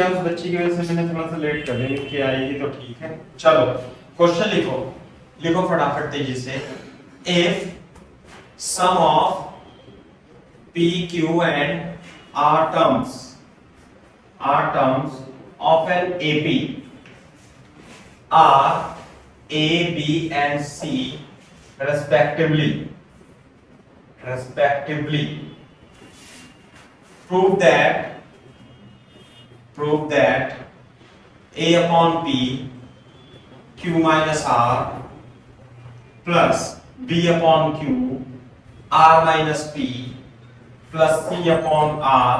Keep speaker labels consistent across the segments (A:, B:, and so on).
A: क्या उस बच्ची की वजह से मैंने थोड़ा सा लेट कर दिया कि आएगी तो ठीक है। चलो क्वेश्चन लिखो, लिखो फटाफट तेजी से। If sum of P, Q and R terms of an AP are A, B and C respectively prove that A upon P Q minus R plus B upon Q R minus P plus C upon R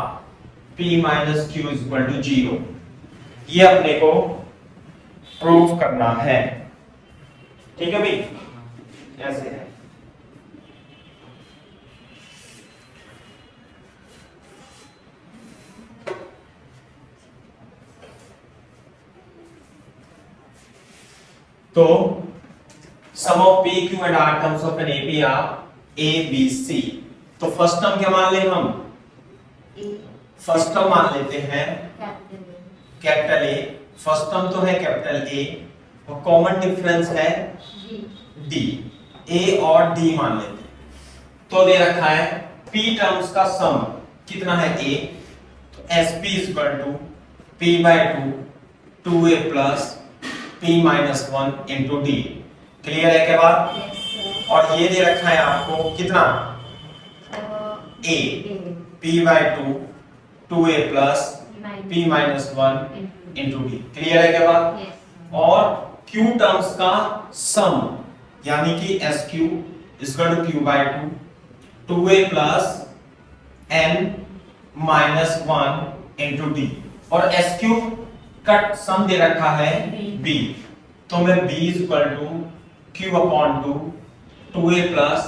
A: P minus Q is equal to 0। ये अपने को prove करना है, ठीक है भाई, ऐसे है। तो सम of P, Q and R terms of an AP are A, B, C। तो फर्स्ट टर्म क्या मान ले हम? फर्स्ट टर्म मान लेते हैं कैपिटल ए। फर्स्ट टर्म तो है कैपिटल ए और कॉमन डिफरेंस है डी। ए और डी मान लेते हैं। तो दे रखा है P टर्म्स का सम कितना है A, तो SP is equal to P by 2 2A plus P minus 1 into D। Clear है क्या बात? और ये दे रखा है आपको कितना A P by 2 2A plus P minus 1 into D। Clear है क्या बात? और Q टर्म्स का सम यानी कि SQ is equal to Q by 2 2A plus N minus 1 into D। और SQ का सम दे रखा है B, तो मैं B is equal to Q upon 2 2A plus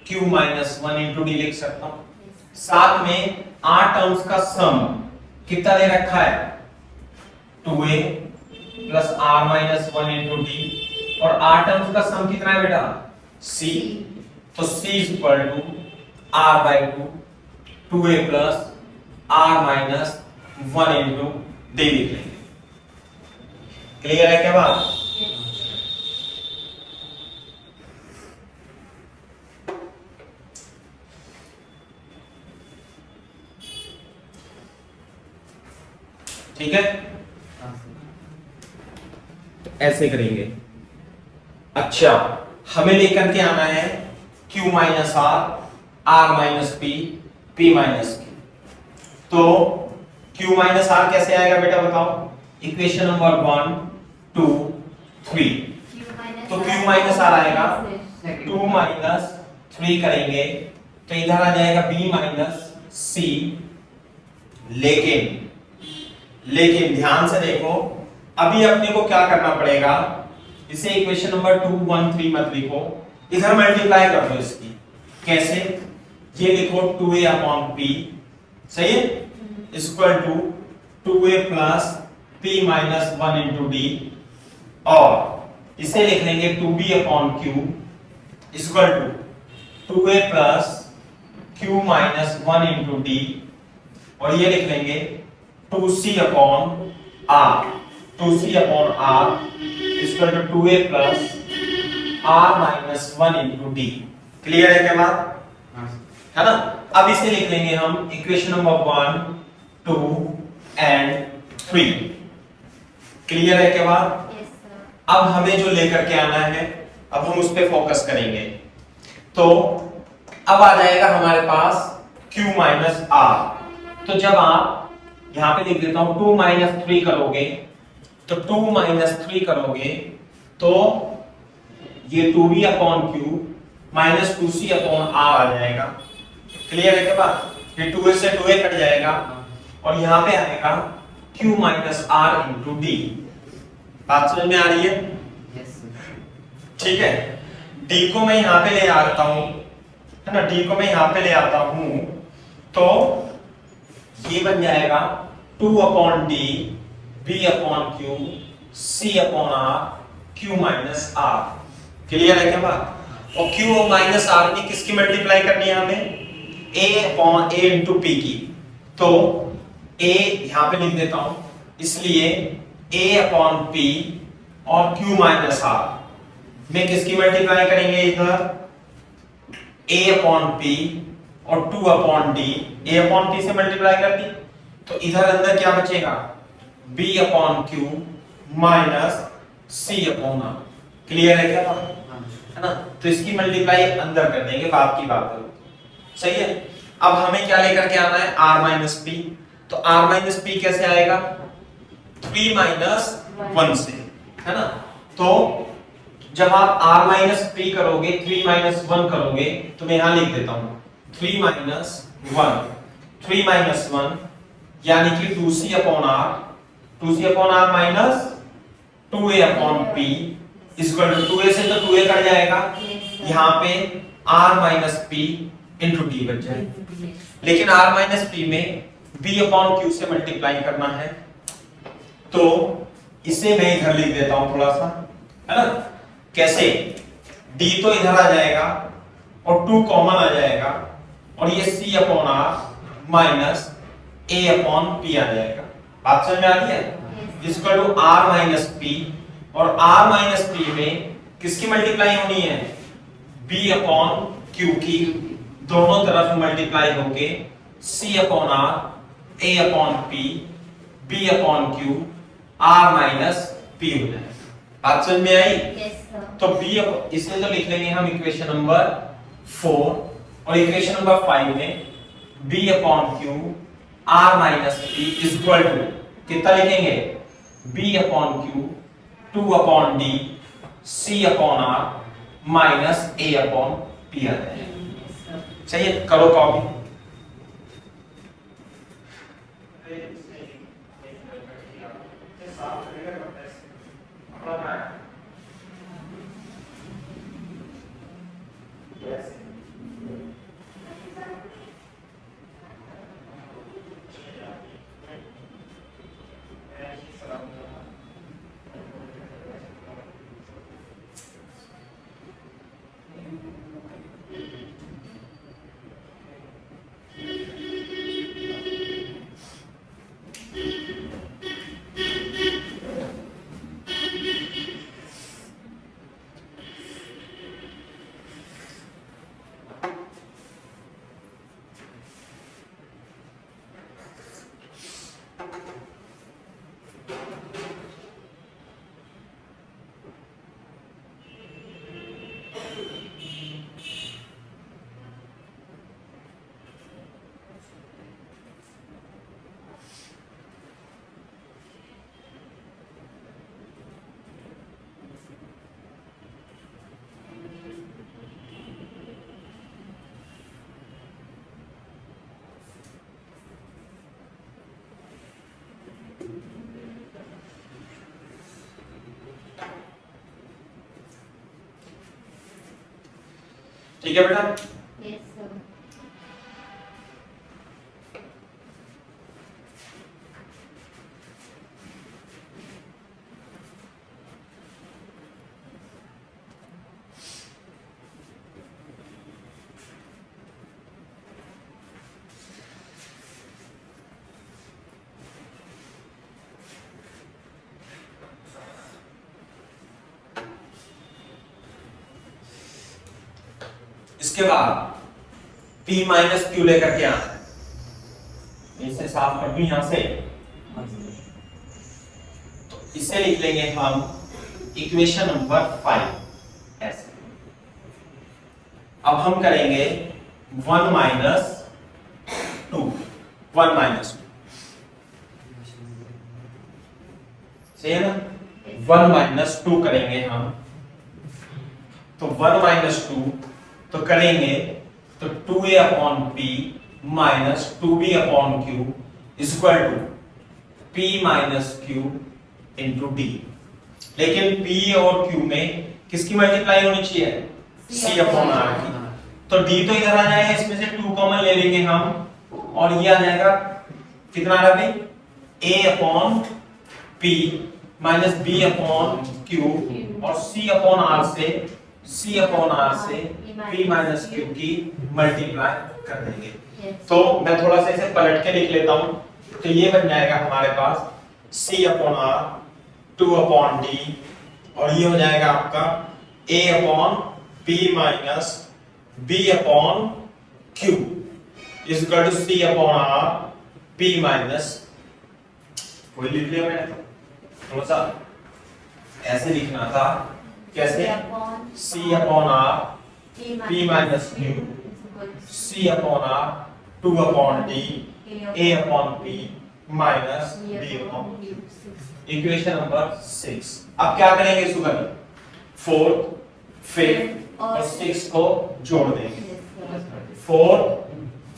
A: Q minus 1 into D लिख सकता हूं। साथ में R टर्म्स का सम कितना दे रखा है 2A plus R minus 1 into D। और R टर्म्स का सम कितना है बेटा C, तो C is equal to R by 2 2A plus R minus 1 into D लिख लेंगे। क्लियर है क्या बात? ठीक है, ऐसे करेंगे। अच्छा, हमें लेकर के आना है Q minus R minus P P minus Q। तो Q माइनस R कैसे आएगा बेटा बताओ? Equation number 1 2 3। तो Q माइनस R आएगा 2 माइनस 3 करेंगे तो इधर आ जाएगा B माइनस C। लेकिन ध्यान से देखो, अभी अपने को क्या करना पड़ेगा, इसे इक्वेशन नंबर 2 1 3 मत लिखो, इधर मल्टीप्लाई कर दो इसकी। कैसे? ये लिखो 2A अपॉन P, सही है, equal to 2A plus P minus 1 into D। और इसे लिख लेंगे 2B upon Q equal to 2A plus Q minus 1 into D। और ये लिख लेंगे 2C upon R 2C upon R equal to 2A plus R minus 1 into D। Clear है क्या बात? है ना? अब इसे लिख लेंगे हम इक्वेशन नंबर 1 2 एंड 3। क्लियर है क्या बात? अब हमें जो लेकर के आना है, अब हम उस पर फोकस करेंगे। तो अब आ जाएगा हमारे पास Q माइनस R। तो जब आप यहां पे लिख देता हूं 2 माइनस 3 करोगे, तो 2 माइनस 3 करोगे तो ये 2B upon Q minus 2C upon R आ जाएगा। क्लियर है क्या बात? ये 2A से 2A कट जाएगा और यहां पे आएगा Q minus R into D। बात समझ में आ रही है? ठीक है, D को मैं यहां पे ले आता हूं, है ना, D को मैं यहां पे ले आता हूं, तो ये बन जाएगा 2 upon D B upon Q C upon R Q minus R। Clear है क्या बात? और Q और माइनस R की किसकी मल्टीप्लाई करनी है हमें? A upon A into P की। तो A यहां पे लिख देता हूं इसलिए a अपॉन p और q माइनस r में किसकी मल्टीप्लाई करेंगे इधर a अपॉन p और 2 upon d a upon p से मल्टीप्लाई कर दी तो इधर अंदर क्या बचेगा b upon q minus c upon r। Clear है क्या बात है ना। तो इसकी मल्टीप्लाई अंदर कर देंगे बात की बात है। सही है। अब हमें क्या लेकर के आना है r माइनस p। तो r माइनस p कैसे आएगा 3 माइनस 1 से है ना। तो जब आप r माइनस p करोगे 3 माइनस 1 करोगे तो मैं यहां लिख देता हूं 3 माइनस 1 यानी कि 2c upon r minus 2a upon p equal to 2a से तो 2a कट जाएगा यहाँ पे r minus p into d बच जाएगा। लेकिन r माइनस p में b अपॉन q से मल्टीप्लाई करना है तो इसे मैं इधर लिख देता हूं थोड़ा सा है ना। कैसे d तो इधर आ जाएगा और 2 कॉमन आ जाएगा और ये c upon r minus a upon p आ जाएगा। बात समझ में आ रही है। Equal to r minus p और r माइनस p में किसकी मल्टीप्लाई होनी है b अपॉन q की दोनों तरफ मल्टीप्लाई होके c upon r a upon p b upon q r minus p हो जाएगा। बात समझ में आई। तो b इसे तो लिख लेंगे हम इक्वेशन नंबर 4 और इक्वेशन नंबर 5 में b upon q r minus p equal to कितना लिखेंगे b upon q 2 upon d c upon r minus a upon p आ जाएगा। चाहिए करो कॉपी। ठीक है बेटा।
B: Yes sir.
A: इसके बाद p माइनस q लेकर के आना है। इसे साफ कर दूं यहां से। तो इसे लिख लेंगे हम इक्वेशन नंबर 5 ऐसे। अब हम करेंगे 1 माइनस 2 सही है ना। 1 माइनस 2 करेंगे हम। तो 1 माइनस 2 तो करेंगे तो 2a upon p minus 2b upon q equal to p minus q into d। लेकिन p और q में किसकी मल्टीप्लाई होनी चाहिए c अपॉन r की। तो d तो इधर आ जाएगा, इसमें से 2 कॉमन ले लेंगे हम और ये आ जाएगा कितना आ रहा भाई a upon p minus b upon q और c अपॉन r से p माइनस q की मल्टीप्लाई कर देंगे। तो मैं थोड़ा सा इसे पलट के लिख लेता हूं। तो ये बन जाएगा हमारे पास C upon R 2 upon D और ये हो जाएगा आपका A upon P minus B upon Q is equal to C upon R P minus, कोई लिख लिया मैंने तो थोड़ा सा ऐसे लिखना था, कैसे C upon R P minus Q C upon R 2 upon D A upon P minus B upon Q। Equation number 6। अब क्या करेंगे सुगन, 4 5 और 6 को जोड़ देंगे, 4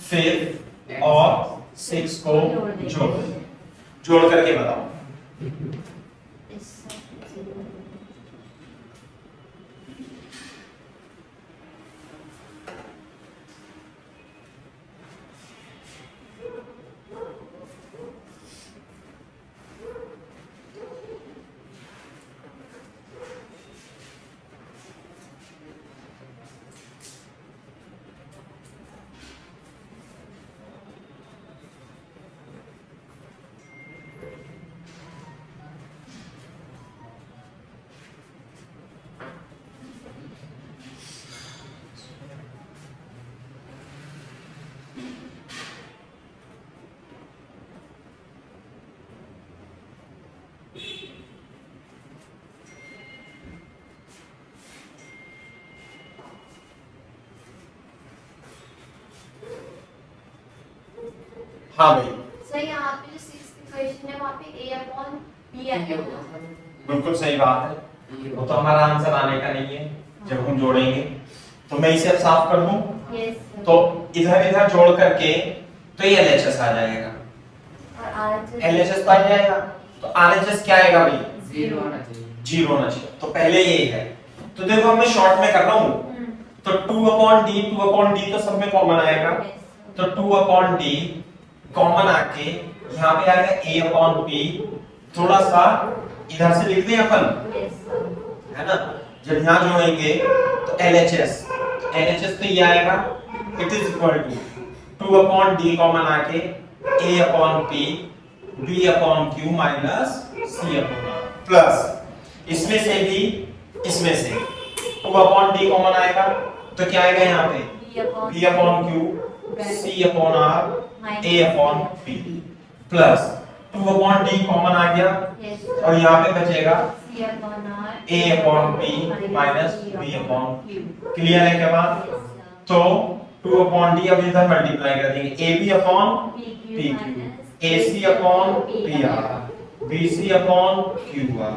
A: 5 और 6 को जोड़ देंगे, जोड़ करके बताओ। हाँ भाई
B: सर यहाँ पे जो सिक्स्थ इक्वेशन है वहाँ पे a अपॉन b आएगा,
A: बिल्कुल सही बात है, वो तो हमारा आंसर आने का नहीं है जब हम जोड़ेंगे। तो मैं इसे अब साफ कर दूं,
B: यस
A: तो इधर इधर जोड़ करके तो ये LHS आ जाएगा
B: और
A: LHS आ जाएगा, तो RHS क्या आएगा भाई,
C: 0 होना चाहिए।
A: 0 होना चाहिए, तो पहले ये है। तो देखो अब मैं शॉर्ट में कर रहा हूँ, तो 2 अपॉन डी तो सब में कॉमन आएगा, तो 2 अपॉन डी कॉमन आके यहाँ पे आएगा A अपॉन P, थोड़ा सा इधर से लिख दें अपन, है ना, जब यहाँ जोड़ेंगे तो LHS तो ये आएगा, it is equal to 2 upon D common आके A upon P B upon Q minus C upon R plus इसमें से भी इसमें से 2 अपॉन डी कॉमन आएगा, तो क्या आएगा यहाँ पे B upon Q C upon R A upon P plus 2 upon D common आ गया और यहाँ पे बचेगा A upon P minus B upon Q। Clear है क्या बात? तो 2 अपॉन डी अब इधर मल्टीप्लाई कर देंगे, AB upon PQ AC upon PR BC upon QR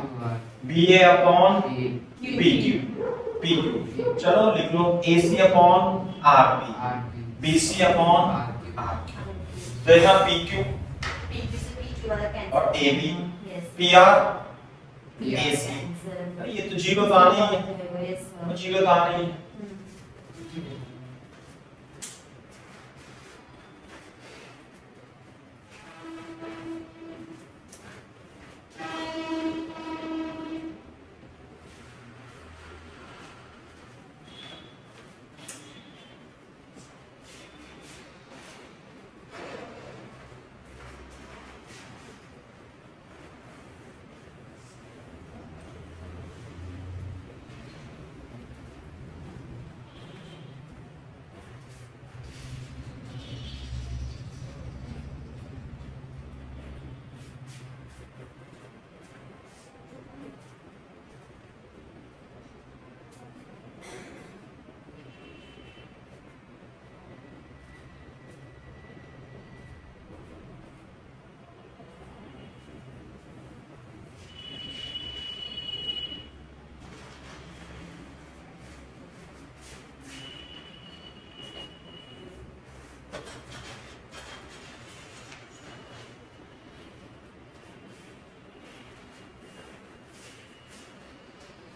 A: BA upon PQ। चलो लिख लो AC upon RP BC upon RQ। तो यहाँ PQ और AB PR AC, ये तो जीरो तो आना ही है, जीरो तो आना ही है।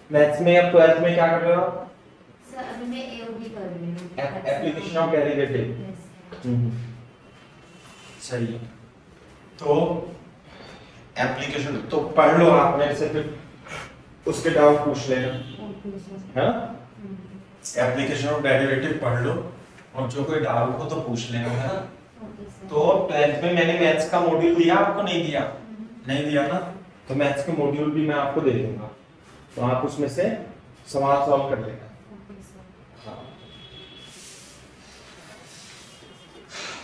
A: मैथ्स में अब 12th में क्या कर रहे हो आप?
B: सर अभी मैं AOD कर रही हूँ,
A: एप्लीकेशन ऑफ डेरिवेटिव। सही है, तो एप्लीकेशन तो पढ़ लो आप मेरे से, फिर उसके डाउट पूछ लेना, हाँ? एप्लीकेशन ऑफ डेरिवेटिव पढ़ लो और जो कोई डाउट हो तो पूछ लेना, है ना? तो 12th में मैंने मैथ्स का मॉड्यूल दिया आपको, नहीं दिया? नहीं दिया ना, तो मैथ्स के मॉड्यूल भी मैं आपको दे दूंगा, तो आप उसमें से सवाल सॉल्व कर लेना। हाँ।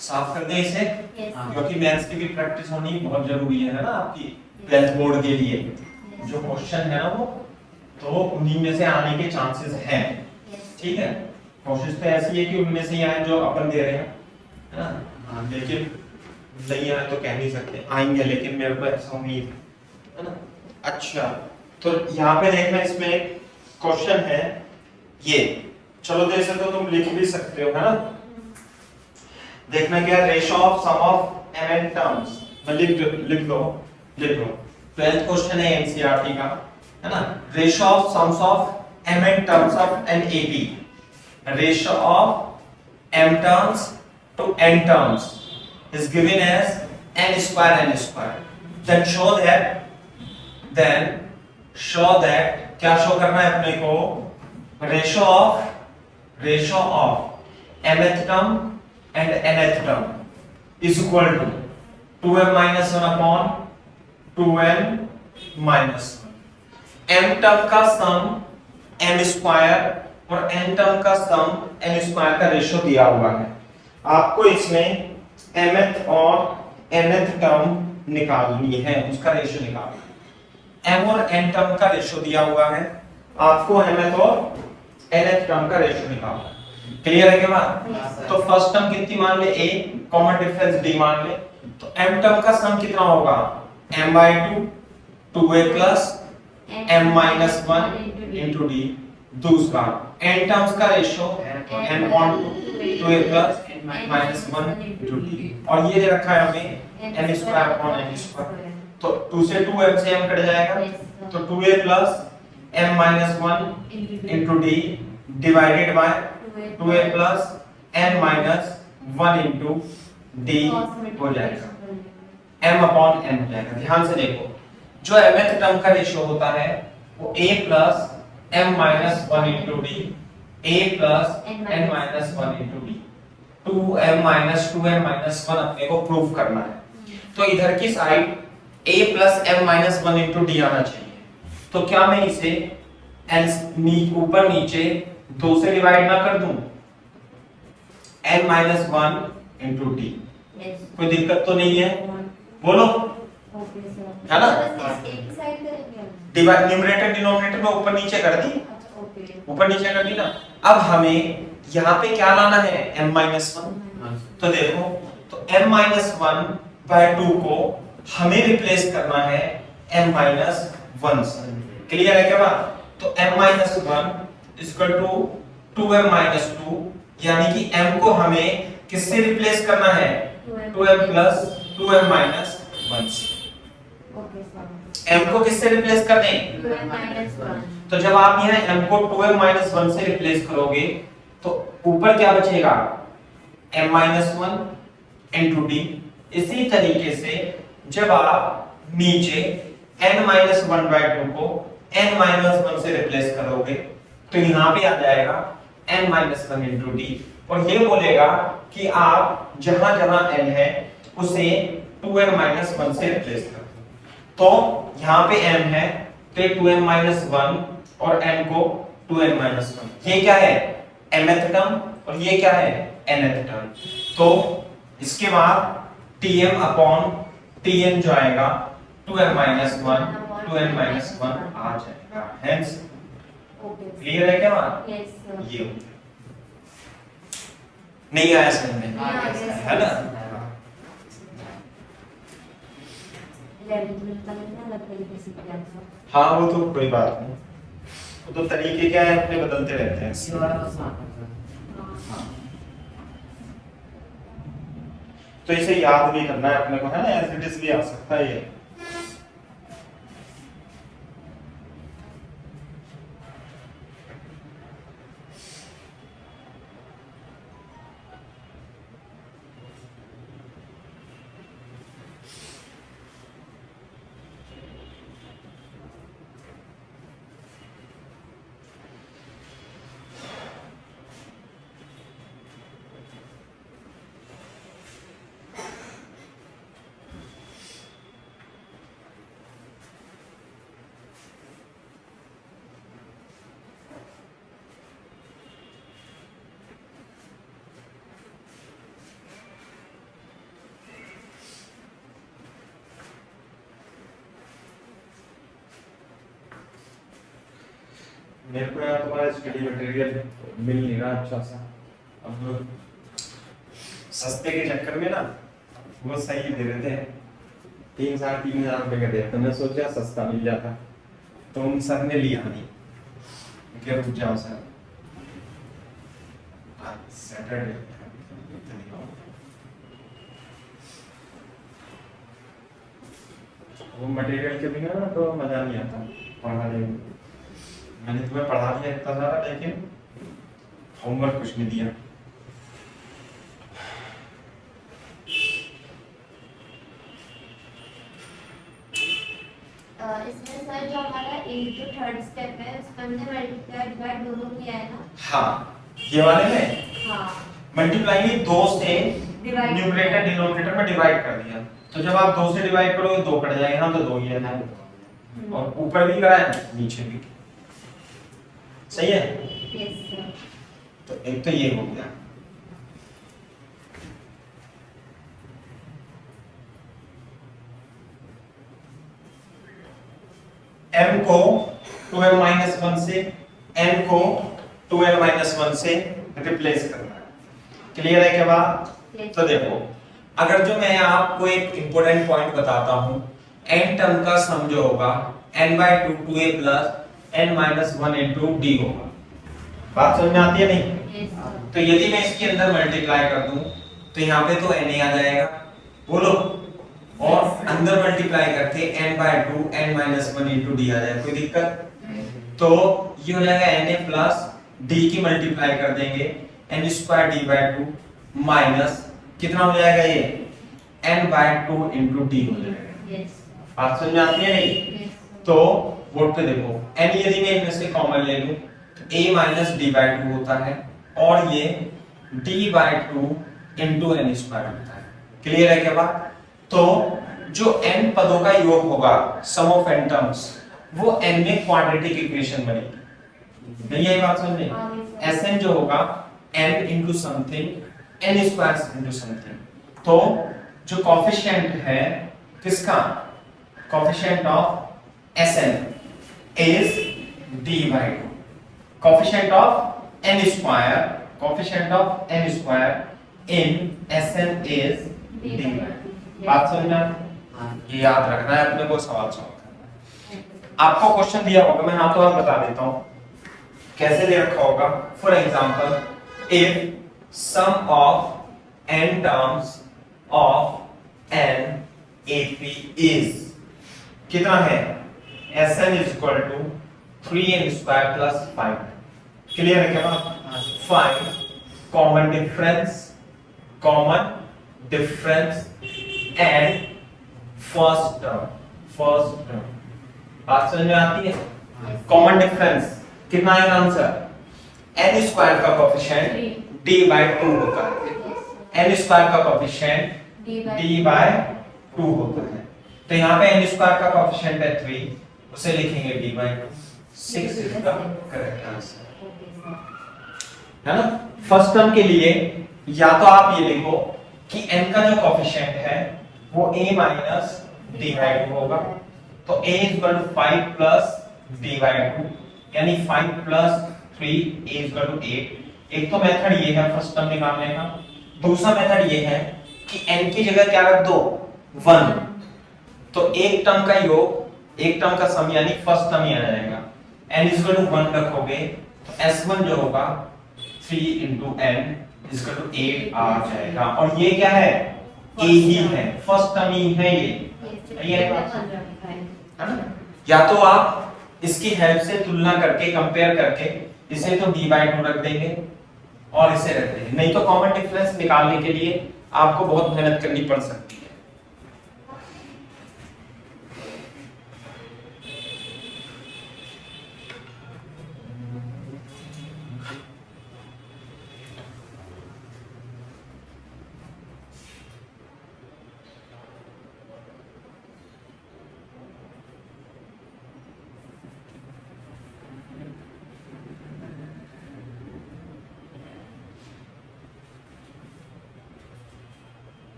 A: साफ कर दें इसे, क्योंकि मैथ्स की भी प्रैक्टिस होनी बहुत जरूरी है ना आपकी 12th बोर्ड के लिए। जो क्वेश्चन है ना वो तो उन्हीं में से आने के चांसेस हैं, ठीक है। कोशिश तो ऐसी है कि उनमें से ही आए जो अपन दे रहे हैं, है ना। लेकिन नहीं आए तो कह नहीं सकते, आएंगे, लेकिन मेरे को ऐसा उम्मीद है ना। अच्छा, तो यहाँ पे देखना, इसमें क्वेश्चन है ये, चलो जैसे तो तुम लिख भी सकते हो, है ना। देखना क्या, ratio of sum of m n terms, मैं लिख लो 12th क्वेश्चन है एनसीईआरटी का, है ना। Ratio of sums of m n terms of an AP, ratio of m terms to n terms is given as n square, then show that क्या show करना है अपने को, ratio of mth term and nth term is equal to 2m minus 1 upon 2n minus 1। m term का सम m square और n term का सम n square का ratio दिया हुआ है। आपको इसमें mth और nth टर्म निकालनी है, उसका रेशियो निकालना है। m और n टर्म का रेशियो दिया हुआ है, आपको mth और nth टर्म का रेशियो निकालना है। क्लियर है क्या बात? तो फर्स्ट टर्म कितनी मान ले, a, कॉमन डिफरेंस d मान ले, तो m टर्म का सम कितना होगा, m/2 2a plus m minus 1 into d। दूसरा n टर्म्स का ratio m/2 2a plus m minus 1 into d, और ये दे रखा है हमें m square upon n square, तो 2 से 2m से m कट जाएगा, तो 2a plus m minus 1 into d divided by 2a plus n minus 1 into d हो जाएगा, m अपॉन n हो जाएगा। ध्यान से देखो, जो mth टर्म का रेशियो होता है वो a plus m minus 1 into d, a plus n minus 1 into d, 2m minus 2n minus 1 अपने को प्रूव करना है। तो इधर की side a plus m minus 1 into d आना चाहिए, तो क्या मैं इसे ऊपर नीचे 2 से डिवाइड ना कर दूं, n माइनस 1 इंटू डी, कोई दिक्कत तो नहीं है, बोलो, है ना। डिवाइड न्यूमरेटर डिनोमिनेटर में ऊपर नीचे कर दी, ऊपर नीचे कर दी ना। अब हमें यहाँ पे क्या लाना है, m माइनस 1, तो देखो, तो m माइनस 1 बाय 2 को हमें रिप्लेस करना है m माइनस 1 से। क्लियर है क्या बात? तो m minus 1 equal to 2m minus 2, यानी कि m को हमें किससे रिप्लेस करना है, 2m प्लस 2m माइनस 1 से। m को किससे रिप्लेस कर दें,
B: 2m minus 1।
A: तो जब आप यहाँ m को 2m माइनस 1 से रिप्लेस करोगे तो ऊपर क्या बचेगा, m माइनस 1 इंटू डी। इसी तरीके से जब आप नीचे n माइनस 1 बाय 2 को n माइनस 1 से रिप्लेस करोगे तो यहाँ पे आ जाएगा n माइनस 1 इंटू डी, और ये बोलेगा कि आप जहां जहां n है उसे 2n माइनस 1 से रिप्लेस कर दो। तो यहाँ पे m है तो 2n माइनस 1 और n को 2n माइनस 1, ये क्या है, mth टर्म, और ये क्या है, nth टर्म। तो इसके बाद tm अपॉन tn जो आएगा 2n माइनस 1 2n माइनस 1 आ जाएगा। हेंस क्लियर है क्या बात?
B: Yes sir.
A: ये नहीं आया समझ में, है ना। हाँ वो तो कोई बात नहीं, वो तो तरीके क्या है अपने बदलते रहते हैं। तो इसे याद भी करना है अपने को, है ना, एज इट इज भी आ सकता है ये। मेरे को यार तुम्हारा स्टडी मटेरियल मिल नहीं रहा अच्छा सा। अब सस्ते के चक्कर में ना वो सही दे रहे थे, 3-3,500 रुपए का दिया, तो मैं सोचा सस्ता मिल जाता, तो उन सर ने लिया नहीं। क्या रुक जाओ सर, आज सैटरडे वो मटेरियल के बिना ना तो मजा नहीं आता पढ़ाने में। मैंने तुम्हें पढ़ा दिया इतना सारा, लेकिन होमवर्क कुछ नहीं दिया।
B: इसमें सर जो हमारा एक जो थर्ड स्टेप है उसमें हमने मल्टीप्लाई डिवाइड दोनों किया है ना।
A: हाँ, ये वाले में
B: हाँ,
A: मल्टीप्लाई में 2 से
B: Divide
A: न्यूमरेटर डिनोमिनेटर में डिवाइड कर दिया, तो जब आप 2 से डिवाइड करोगे 2 कट जाएगा, हम तो 2 ही रहना है, और ऊपर भी करा है नीचे भी। सही है?
B: Yes sir.
A: तो एक तो ये हो गया। m को 2l-1 से n को 2l-1 से रिप्लेस करना है। क्लियर है क्या बात? तो देखो, अगर जो मैं आपको एक इंपॉर्टेंट पॉइंट बताता हूं, n टर्म का सम जो होगा n/2 2a plus n-1 into d होगा। बात समझ में आती है नहीं?
B: Yes sir.
A: तो यदि मैं इसके अंदर मल्टीप्लाई कर दूं तो यहाँ पे तो n आ जाएगा, बोलो, और अंदर मल्टीप्लाई करके n/2 n-1 into d आ जाएगा, कोई दिक्कत? तो ये हो जाएगा na प्लस d की मल्टीप्लाई कर देंगे n² d/2 माइनस कितना हो जाएगा ये n/2 into d हो जाएगा।
B: यस
A: बात समझ में आती है नहीं?
B: सर।
A: तो बोर्ड पे देखो, n यदि मैं इनमें से कॉमन ले लूं तो a माइनस d/2 होता है, और ये d/2 into n² होता है। क्लियर है क्या बात? तो जो n पदों का योग होगा, सम ऑफ n टर्म्स, वो n में क्वाड्रेटिक इक्वेशन बनेगी। नहीं है बात समझ में? Sn जो होगा n into something n square into something। तो जो कोएफिशिएंट है किसका, coefficient of Sn is d/2, coefficient of n square, coefficient of n square in Sn is d/2। बात समझना? ये याद रखना है अपने को, सवाल सॉल्व करना है। आपको क्वेश्चन दिया होगा, मैं हाथों हाथ बता देता हूं कैसे दे रखा होगा। For example, if sum of n terms of n AP is, कितना है, Sn is equal to 3n square plus 5। Clear है क्या बात? Find common difference and first term. बात समझ में आती है? कॉमन डिफरेंस कितना है आंसर, n स्क्वायर का कोएफिशिएंट d/2 होता है, n स्क्वायर का कोएफिशिएंट d/2 होता है। तो यहाँ पे n स्क्वायर का कोएफिशिएंट है 3, उसे लिखेंगे d/2। 6 is the correct answer, है ना? फर्स्ट टर्म के लिए या तो आप ये लिखो कि n का जो कोएफिशिएंट है वो a माइनस d/2 होगा, तो a is equal to 5 plus d/2, यानी 5 plus 3 a is equal to 8। एक तो मेथड ये है फर्स्ट टर्म निकालने का, दूसरा मेथड ये है कि n की जगह क्या रख दो, 1, तो एक टर्म का योग, एक टर्म का सम यानी फर्स्ट टर्म ही आ जाएगा। n इज इक्वल टू 1 रखोगे तो s1 जो होगा 3 into n is equal to 8 आ जाएगा, और ये क्या है, a ही है, फर्स्ट टर्म ही है ये है ना? या तो आप इसकी हेल्प से तुलना करके, कंपेयर करके, इसे तो d/2 रख देंगे और इसे रख देंगे, नहीं तो कॉमन डिफरेंस निकालने के लिए आपको बहुत मेहनत करनी पड़ सकती है।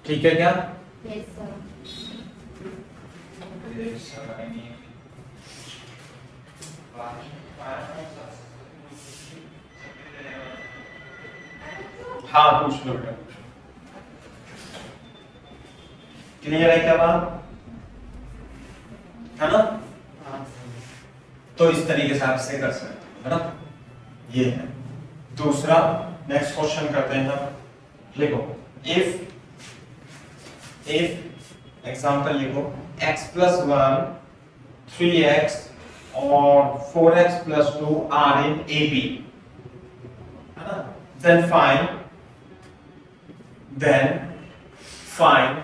A: ठीक है क्या?
B: Yes sir.
A: हाँ पूछ लो बेटा। क्लियर है क्या बात? है ना? तो इस तरीके से आप से कर सकते हो, है ना? ये है दूसरा। नेक्स्ट क्वेश्चन करते हैं हम। लिखो इफ एग्जांपल लिखो x plus 1 3x और 4x plus 2 are in AB, है ना? then find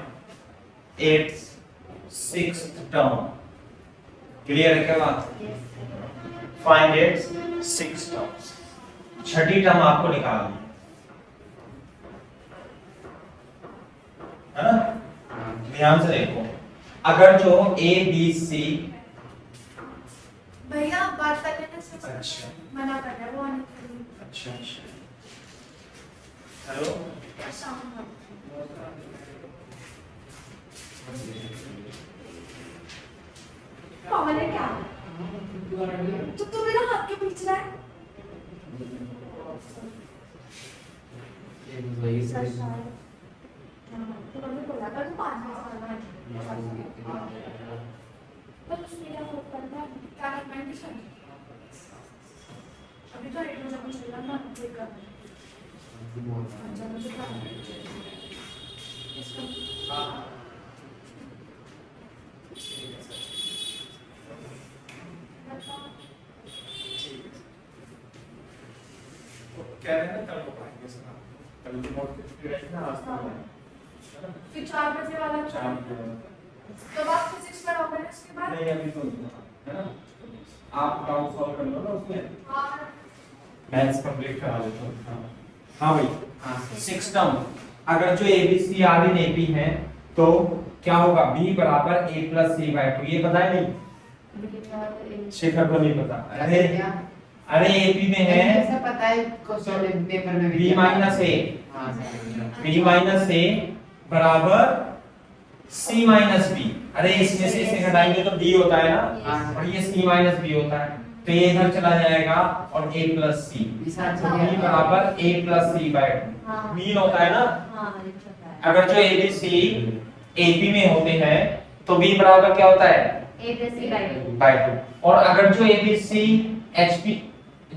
A: its sixth term. Clear है क्या बात?
B: Yes sir.
A: Find its six terms. छठी टर्म आपको निकालनी है ना? ध्यान से देखो, अगर जो ए बी सी,
C: भैया बात कर लेने से
A: अच्छा
C: मना कर रहा है वो आने के लिए।
A: अच्छा हेलो,
C: पागल है क्या? तो तू मेरा हाथ क्यों खींच रहा है? तुमने बोला था तू 5 मिनट करना है। पर उसने क्या करना है? क्या करना है किशन? अभी तो 1 बजे कुछ मिला ना मुझे करना है। अच्छा मुझे करना है। इसका
A: कह रहे हैं ना कल को पाएंगे सर, कल की नोट फिर रहेगी ना, आज तो है ना?
C: फिर 4 बजे वाला
A: शाम को
C: तो आप फिजिक्स पढ़ाओगे ना इसके बाद?
A: नहीं, अभी तो है ना, आप डाउट सॉल्व कर लो ना उसमें,
C: हाँ
A: मैथ्स कंप्लीट करा देता हूँ। हाँ भाई, हाँ सिक्स टर्म। अगर जो A B C are in AP है तो क्या होगा? b बराबर a प्लस सी बाई 2। ये पता है नहीं? शेखर को नहीं पता। अरे एपी में है
D: ऐसा पता है क्वेश्चन पेपर में
A: b माइनस a,
D: हाँ
A: b माइनस a बराबर c माइनस b। अरे इसमें से इसे घटाएंगे तो d होता है ना, और ये c माइनस b होता है, तो ये इधर चला जाएगा और a प्लस सी, b बराबर a plus C by 2। Mean होता है ना।
B: हाँ ये पता है।
A: अगर जो ए बी सी एपी में होते हैं तो b बराबर क्या होता है?
B: A plus C by 2।
A: By 2। और अगर जो A B C HP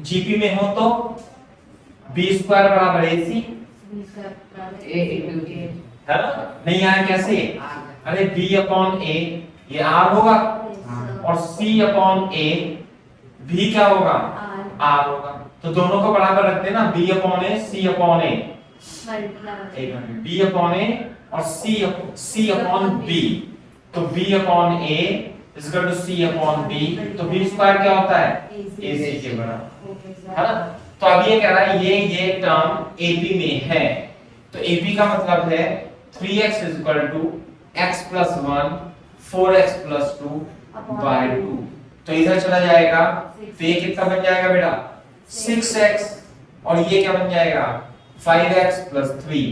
A: GP में हो तो b स्क्वायर बराबर ac, है ना? नहीं आया कैसे? अरे b अपॉन a ये r होगा, और c अपॉन a भी क्या होगा? r होगा। तो दोनों को बराबर रखते हैं ना, b upon a c upon a, एक मिनट, b अपॉन a और c अपॉन b। तो b upon a is equal to c upon b, तो b स्क्वायर क्या होता है? ac के बराबर, है ना? तो अब ये कह रहा है ये टर्म AP में है, तो AP का मतलब है 3x is equal to x plus 1 4x plus 2 by 2। तो इधर चला जाएगा तो ये कितना बन जाएगा बेटा? 6x, और ये क्या बन जाएगा? 5x plus 3।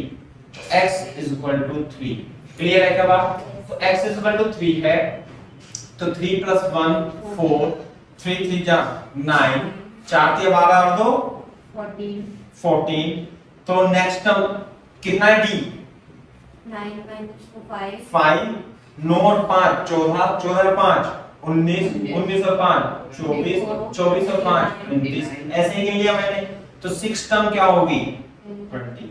A: तो x is equal to 3। Clear है क्या बात? तो x is equal to 3 है, तो 3 plus 1 4, 3 3 जा 9, 4 3 12 और 2 14। तो नेक्स्ट टर्म कितना है? d
B: 9 minus 5
A: 5, 9 और 5 14, 14 और 5 19, 19 और 5 24, 24 और 5 29। ऐसे ही लिया मैंने। तो 6 टर्म क्या होगी? 20।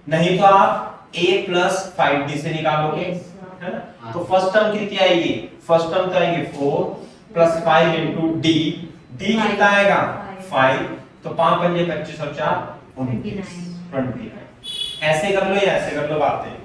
A: नहीं तो आप a प्लस 5d से निकालोगे, है ना? तो फर्स्ट टर्म कितनी आएगी? फर्स्ट टर्म तो आएगी 4 प्लस 5 इंटू d। d कितना आएगा? 5। तो 5 पंजे 25 और 4 29। ऐसे कर लो या ऐसे कर लो, बातें।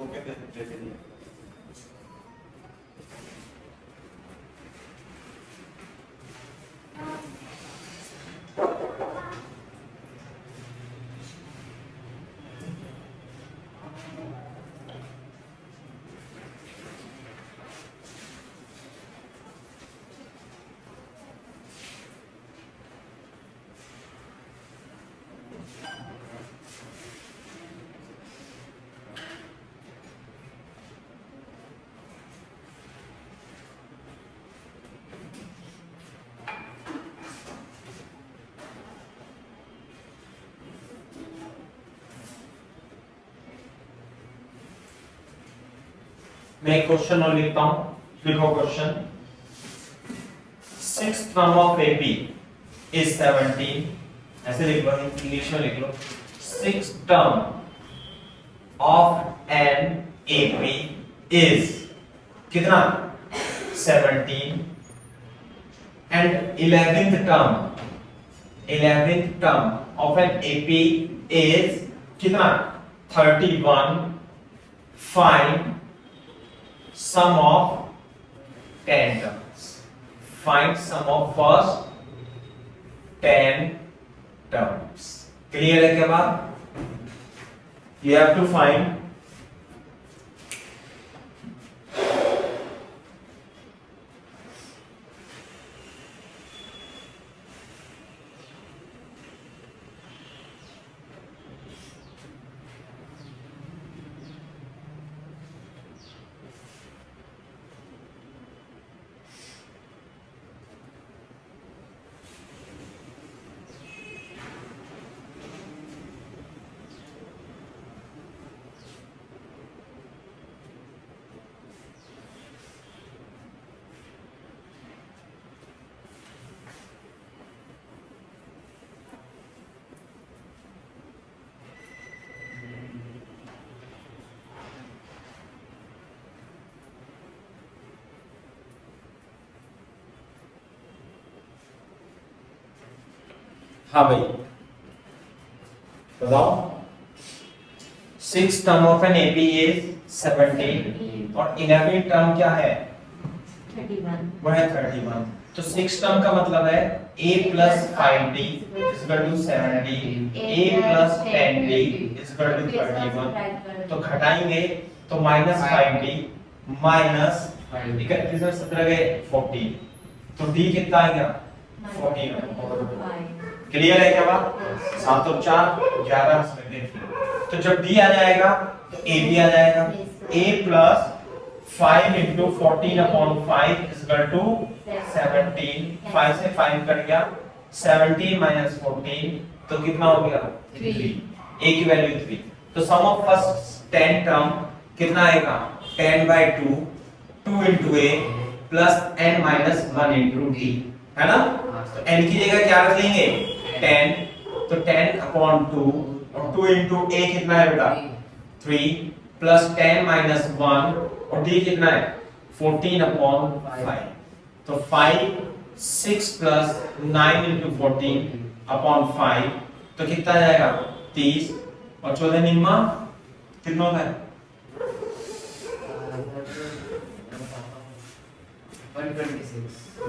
A: ओके दे मैं एक क्वेश्चन और लिखता हूं, लिखो question. 6th term of AP is 17, ऐसे लिख लो, इंग्लिश में लिख लो। 6th term of an AP is कितना? 17 and 11th term of an AP is कितना? 31. Find sum of 10 terms. Find sum of first 10 terms. Clear है क्या बात? You have to find हाँ भाई बताओ। 6th term of an AP is 17 और 11th term क्या है?
B: 31.
A: वो है 31। तो 6th term का मतलब है A plus 5D is equal to 70, A plus 10D is equal to 31। तो घटाएंगे तो minus 5D minus 31 में 17 गए 40, तो D कितना आएगा? 14। क्लियर है क्या बात? 7 और 4 11 समझते। तो जब D आ जाएगा तो A भी आ जाएगा। A plus 5 into 14 upon 5 is equal to 17। 5 से 5 कट गया, 17 minus 14 तो कितना हो गया? 3। A की वैल्यू 3। तो सम ऑफ फर्स्ट 10 टर्म कितना आएगा? 10 by 2 2 into A plus n minus 1 into D, है ना? तो n की जगह क्या रख लेंगे? 10। तो 10 upon 2 और 2 into A कितना है बेटा? 3 plus 10 minus 1 और D कितना है? 14 upon 5। तो 5 6 plus 9 into 14 upon 5 तो कितना आ जाएगा? 30 और 14 निम्मा कितना होता है?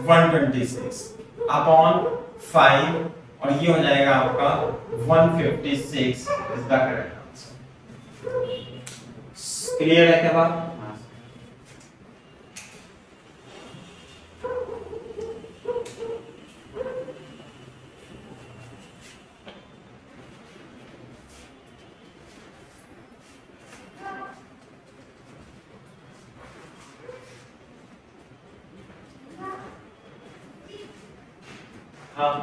A: 126 upon 5 और ये हो जाएगा आपका 156 is the correct answer. Clear है क्या बात? हाँ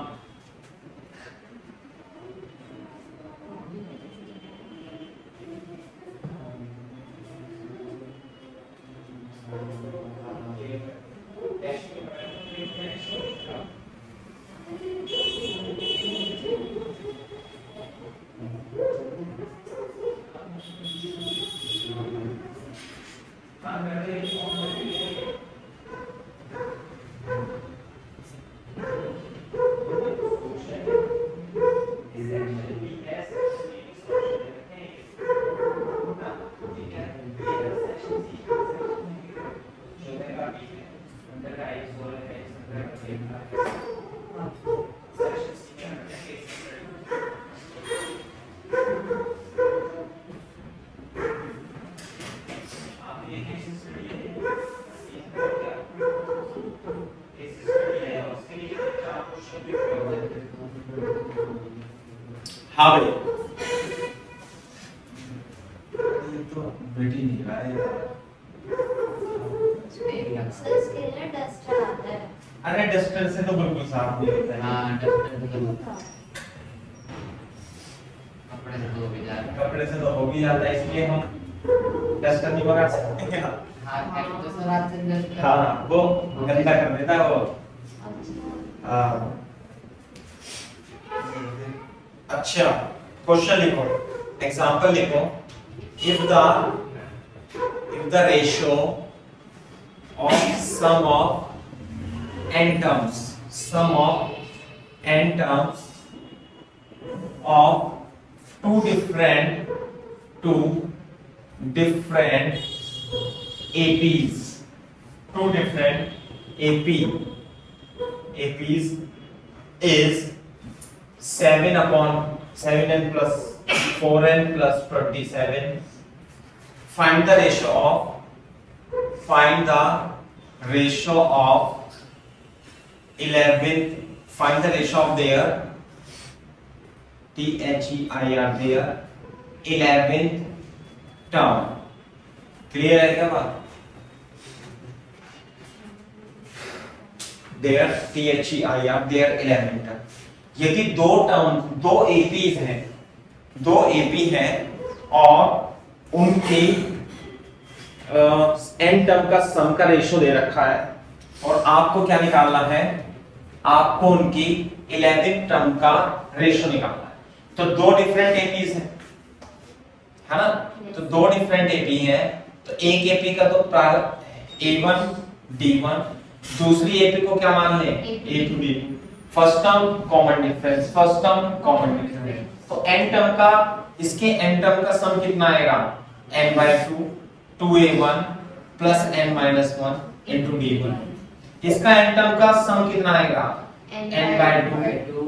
A: अब ये तो बेटी नहीं रहा है।
B: सर इसके लिए डस्टर आता है।
A: अरे डस्टर से तो बिल्कुल साफ नहीं होता है।
D: हाँ डॉक्टर तो करूँ कपड़े से धो भी जाता है।
A: कपड़े से तो हो भी जाता है, इसलिए हम डस्टर नहीं मंगा सकते क्या?
D: हाँ क्या तो सर रात से डॉक्टर
A: हाँ वो गंदा कर देता है वो।
B: अच्छा
A: हाँ। अच्छा क्वेश्चन लिखो, एग्जांपल लिखो। If the ratio of sum of n terms of two different APs is 7/7n plus 4n plus 27. Find the ratio of 11th. Find the ratio of their THEIR their 11th term. Clear है क्या बात? Their THEIR their 11th term. यदि दो APs हैं, दो AP हैं और उनकी n टर्म का सम का रेशियो दे रखा है और आपको क्या निकालना है? आपको उनकी 11th टर्म का रेशियो निकालना है। तो दो डिफरेंट एपीज हैं, है ना? तो दो डिफरेंट एपी हैं, तो एक एपी का तो A1 D1, दूसरी एपी को क्या मान लें? A2 D2। First term common difference, तो n टर्म का, इसके n टर्म का सम कितना आएगा? n/2 2a1 plus n-1 into d1। इसका n टर्म का सम कितना आएगा? n/2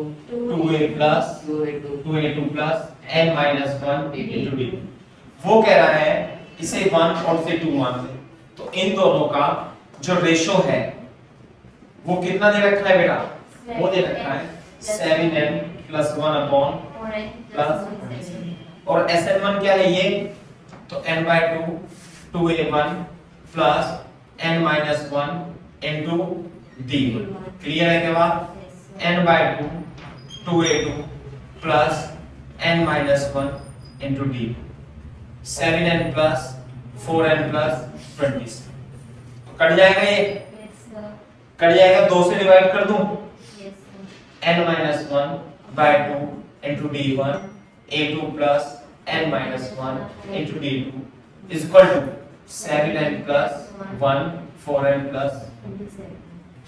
A: 2a plus 2a2 plus n-1 into d2। वो कह रहा है इसे 1 और से 2 मान ले, तो इन दोनों का जो रेशो है वो कितना दे रखा है बेटा? वो दे रखा है 7n plus 1 upon plus, और SN1 क्या है ये? तो n/2 2a1 plus n-1 into d1। Clear है क्या बात? n/2 2a2 plus n-1 into d2। 7n plus 4n plus 27। Cut जाएगा ये? कट जाएगा, 2 से डिवाइड कर दूं? n-1/2 into d1 a2 plus n-1 into d2 is equal to 7n plus 1 4n plus।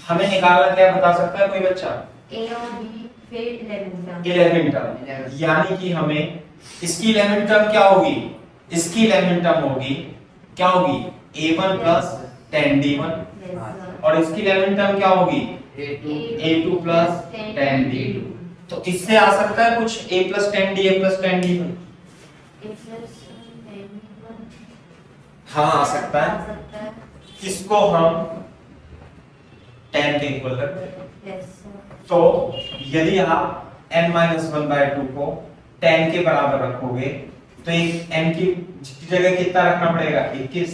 A: हमें निकालना क्या बता सकता है कोई बच्चा?
B: A और B फिर 11
A: 11 टर्म, यानी कि हमें इसकी 11 टर्म क्या होगी? इसकी 11 टर्म होगी क्या होगी? A1 plus 10 D1, और इसकी 11 टर्म क्या होगी? A2 plus 10 D2। तो इससे आ सकता है कुछ A plus 10 D, A plus 10 D1? हाँ आ सकता है। इसको हम 10 के इक्वल रखते हैं। तो यदि आप n-1/2 को 10 के बराबर रखोगे तो एक n की जगह कितना रखना पड़ेगा? 21।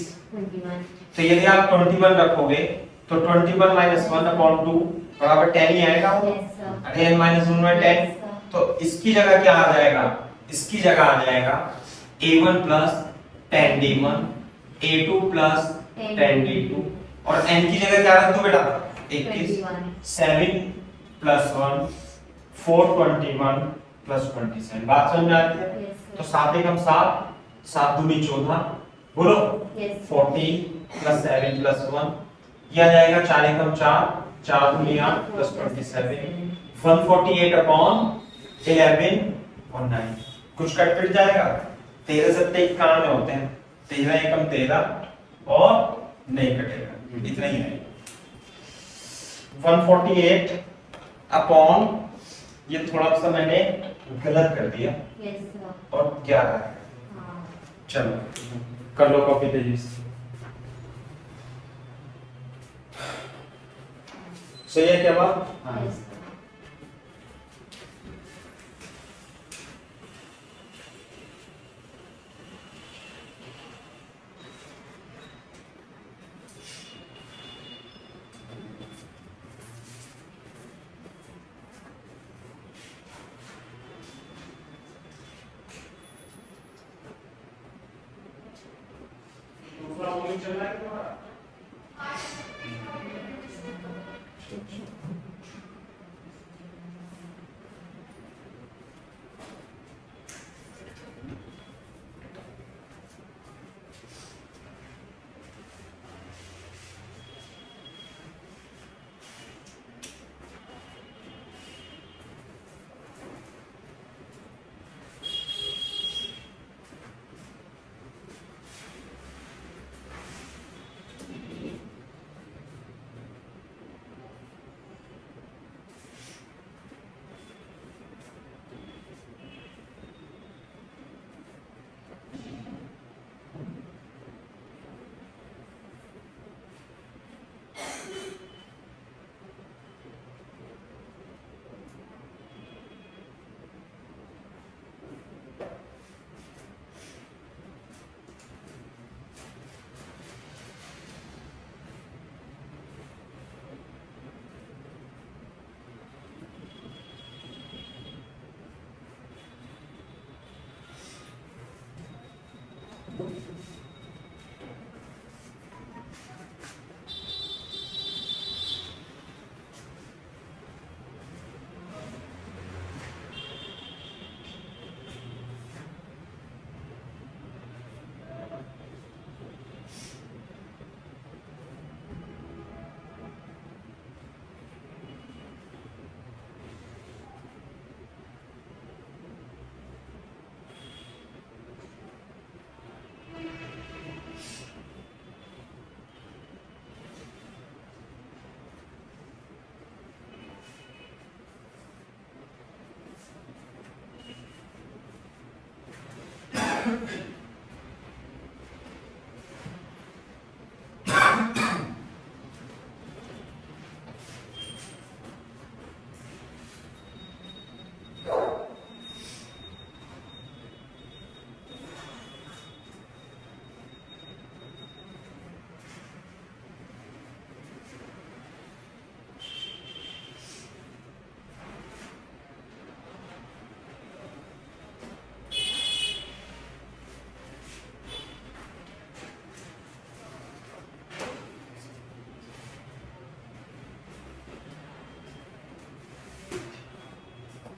A: तो यदि आप 21 रखोगे तो 21 - 1/2 बराबर 10 ही आएगा। अरे n-1 10, तो इसकी जगह क्या आ जाएगा? इसकी जगह आ जाएगा A1 plus 10 D1 A2 plus 10 D2, और n की जगह क्या रख दो बेटा? 21। 7 plus 1 421 plus 27। बात समझ में आती है? तो 7 एकम 7, 7 दूनी 14, बोलो 14 plus 7 plus 1, यह आ जाएगा 4 एकम 4, 4 दूनी 8 plus 27, 148 upon 11 और 9। कुछ कट पिट जाएगा? 13 से 21 में होते हैं, 13 एकम 13 और नहीं कटेगा, इतना ही है। 148 अपॉन, ये थोड़ा सा मैंने गलत कर दिया, और 11 है। चलो कर लो कॉपी तेजी से। सही है क्या बात? ठीक चल रहा है तुम्हारा?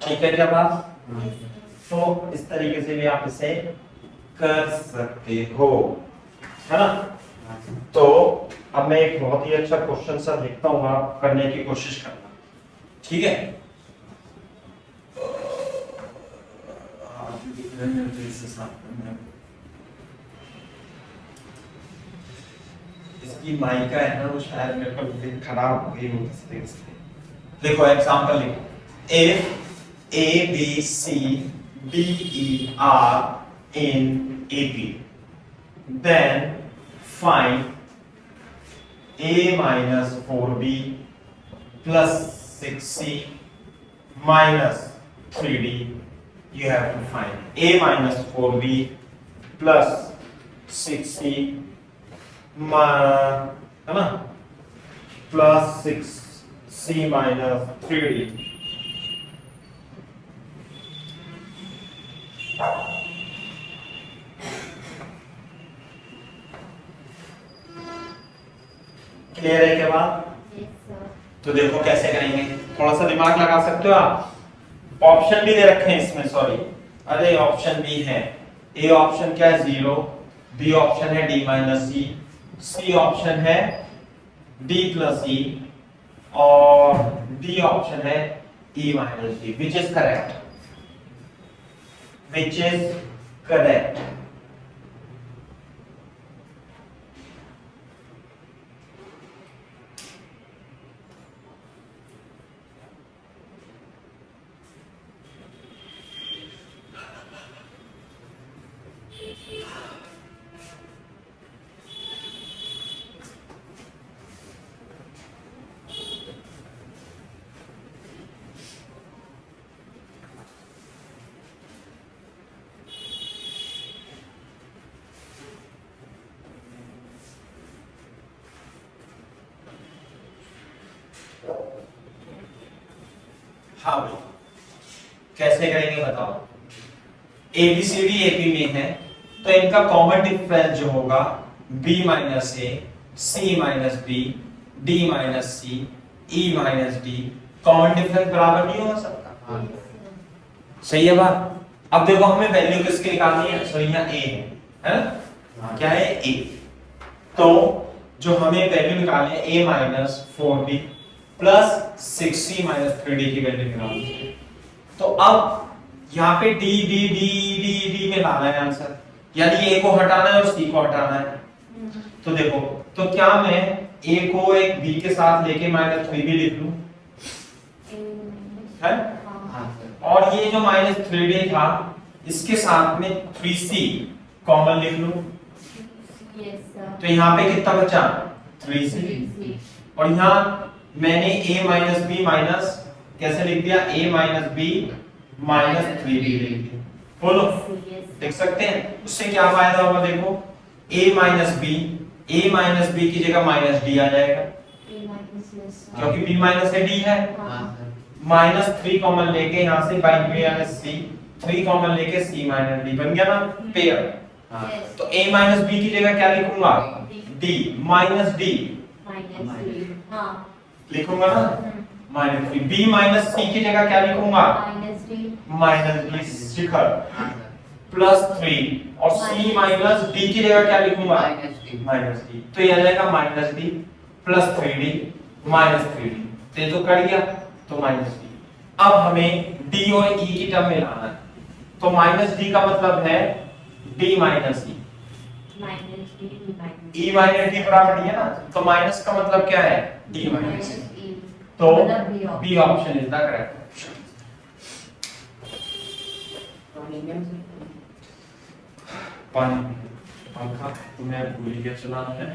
A: ठीक है क्या बात? तो इस तरीके से भी आप इसे कर सकते हो, है ना? तो अब मैं एक बहुत ही अच्छा क्वेश्चन सा लिखता हूँ, आप करने की कोशिश करना, ठीक है? इसकी माइका है ना, वो शायद मेरे को खराब हो गई हो। देखो एग्जांपल लिखो, if A, B, C, D, E are in AP, then find A minus 4B plus 6C minus 3D. You have to find A minus 4B plus 6C है ना, plus 6C minus 3D. Clear है क्या बात? तो देखो कैसे करेंगे, थोड़ा सा दिमाग लगा सकते हो आप। ऑप्शन भी दे रखे हैं इसमें, सॉरी, अरे ऑप्शन भी है। ए ऑप्शन क्या है 0, बी ऑप्शन है डी माइनस सी ऑप्शन है डी प्लस ई, और डी ऑप्शन है E minus D. Which is correct? Which is correct? हाँ भाई, कैसे करेंगे बताओ। एबीसीडी एपी में है, तो इनका कॉमन डिफरेंस जो होगा b minus a, c minus b, d minus c, e minus d, common difference बराबर नहीं होगा सबका?
D: हाँ
A: सही है बात। अब देखो हमें वैल्यू किसकी निकालनी है, सो यहाँ a है ना, क्या है a, तो जो हमें वैल्यू निकालनी है a minus 4b plus 6c minus 3d की वैल्यू निकालनी है। तो अब यहाँ पे d d d d d में लाना है आंसर, यानी a को हटाना है और c को हटाना है। तो देखो, तो क्या मैं a को एक b के साथ लेके माइनस 3b लिख लूं, है?
D: हाँ सर।
A: और ये जो माइनस 3d था इसके साथ में 3c कॉमन लिख लूं, तो यहाँ पे कितना बचा 3c, और यहाँ मैंने a माइनस b माइनस कैसे लिख दिया, a minus b minus 3b लिख दिया। बोलो देख सकते हैं उससे क्या फायदा होगा, देखो a माइनस b की जगह माइनस d आ जाएगा, क्योंकि b माइनस से d है।
D: हाँ सर।
A: माइनस 3 कॉमन लेके यहाँ से बाई माइनस c, 3 कॉमन लेके c माइनस d बन गया ना पेयर।
D: हाँ
A: तो a माइनस b की जगह क्या लिखूंगा, d माइनस d लिखूंगा ना, माइनस 3, b माइनस c की जगह क्या लिखूंगा, माइनस d शिखर
D: हाँ सर।
A: प्लस 3, और c माइनस d की जगह क्या लिखूंगा, माइनस d, तो ये आ जाएगा minus d plus 3d minus 3d, तो ये तो कट गया, तो माइनस d। अब हमें d और e की टर्म में लाना है, तो माइनस d का मतलब है d minus e, e minus d बराबर d है ना, तो माइनस का मतलब क्या है d माइनस e, तो b option is the correct option. पानी पंखा तुम्हें भूल गया चलाना है।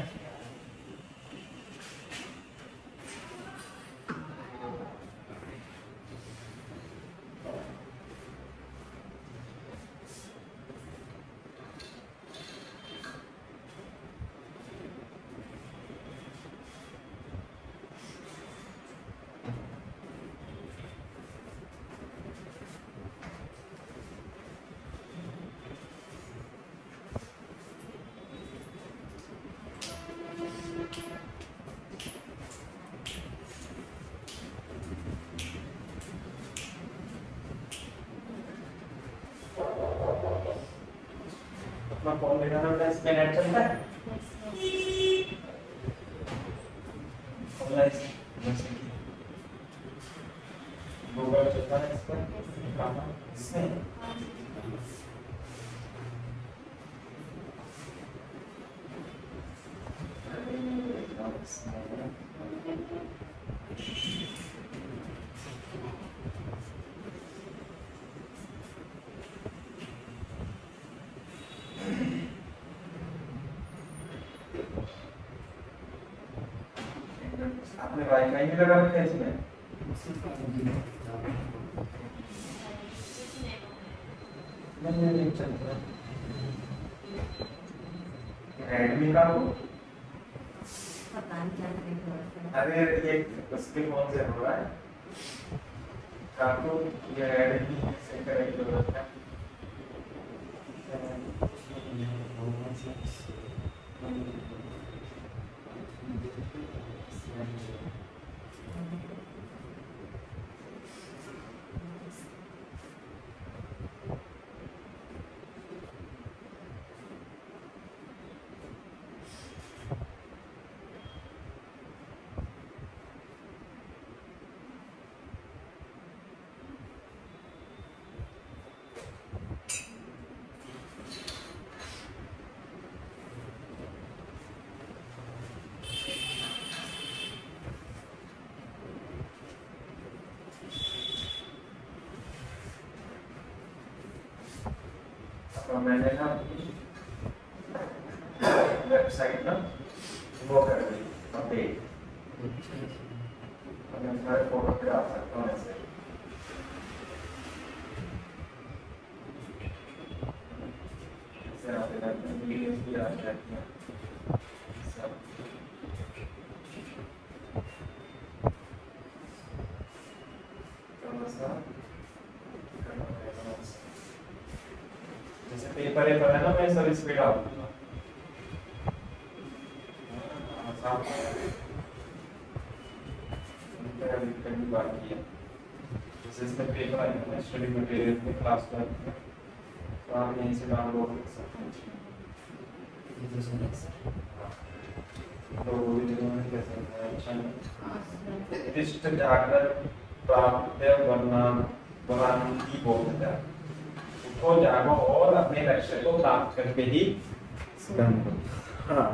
A: अपना फोन लेना है, इसमें नेट चलता है, गूगल चलता है इस पर, कहाँ इसमें आपने वाईफाई भी लगा रखा है इसमें, नहीं चलता रेडमी का हो, अरे ये उसके फोन से हो रहा है काकू, ये रेडमी से करेक्ट जरूरत है। तो मैंने ना वेबसाइट ना वो कर दी अपडेट, मैं सारे फोटो पे आ सकता हूँ ऐसे, ऐसे आते रहते हैं, वीडियोस भी आते रहती हैं सब। जैसे पेपर है ना, मैं सब इस पे डाल दूंगा। बाकी है जैसे इसमें पेपर आएगा स्टडी मटेरियल में क्लास वर्क में, तो आप यहीं से डाउनलोड कर सकते हैं।
D: ये तो सुन सर
A: तो वीडियो में कैसे अच्छा नहीं
D: हाँ सर
A: उत्कृष्ट जाकर प्राप्त वरना की बोलता है, उठो जागो और अपने लक्ष्य को प्राप्त करके ही हाँ